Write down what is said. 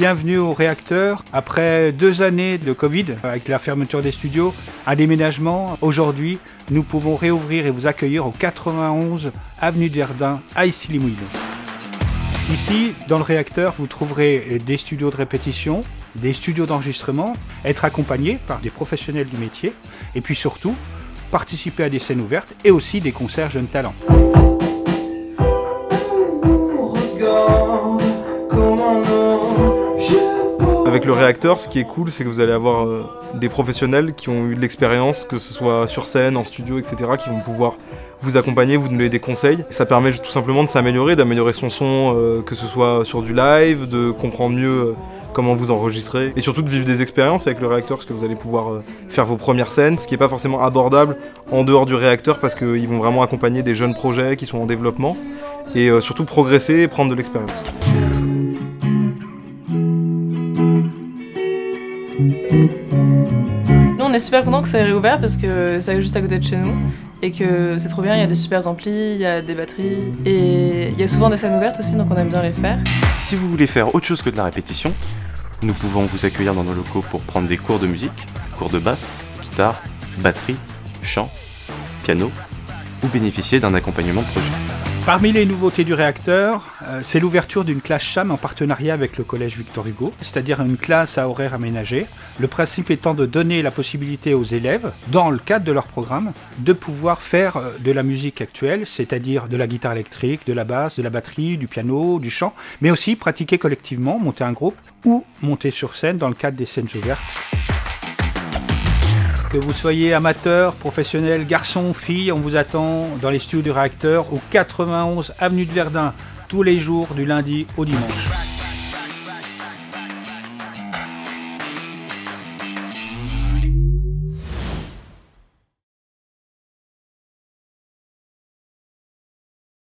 Bienvenue au réacteur. Après 2 années de Covid, avec la fermeture des studios, un déménagement, aujourd'hui, nous pouvons réouvrir et vous accueillir au 91 avenue de Verdun à Issy-les-Moulineaux. Ici, dans le réacteur, vous trouverez des studios de répétition, des studios d'enregistrement, être accompagné par des professionnels du métier, et puis surtout, participer à des scènes ouvertes et aussi des concerts jeunes talents. Avec le réacteur, ce qui est cool, c'est que vous allez avoir des professionnels qui ont eu de l'expérience, que ce soit sur scène, en studio, etc., qui vont pouvoir vous accompagner, vous donner des conseils. Ça permet tout simplement de s'améliorer, d'améliorer son son, que ce soit sur du live, de comprendre mieux comment vous enregistrez, et surtout de vivre des expériences avec le réacteur, parce que vous allez pouvoir faire vos premières scènes, ce qui n'est pas forcément abordable en dehors du réacteur, parce qu'ils vont vraiment accompagner des jeunes projets qui sont en développement, et surtout progresser et prendre de l'expérience. Nous on est super contents que ça ait réouvert parce que ça est juste à côté de chez nous et que c'est trop bien, il y a des super amplis, il y a des batteries et il y a souvent des scènes ouvertes aussi donc on aime bien les faire. Si vous voulez faire autre chose que de la répétition, nous pouvons vous accueillir dans nos locaux pour prendre des cours de musique, cours de basse, guitare, batterie, chant, piano ou bénéficier d'un accompagnement de projet. Parmi les nouveautés du réacteur, c'est l'ouverture d'une classe CHAM en partenariat avec le collège Victor Hugo, c'est-à-dire une classe à horaire aménagé. Le principe étant de donner la possibilité aux élèves, dans le cadre de leur programme, de pouvoir faire de la musique actuelle, c'est-à-dire de la guitare électrique, de la basse, de la batterie, du piano, du chant, mais aussi pratiquer collectivement, monter un groupe ou monter sur scène dans le cadre des scènes ouvertes. Que vous soyez amateur, professionnel, garçon, fille, on vous attend dans les studios du réacteur au 91 avenue de Verdun tous les jours du lundi au dimanche.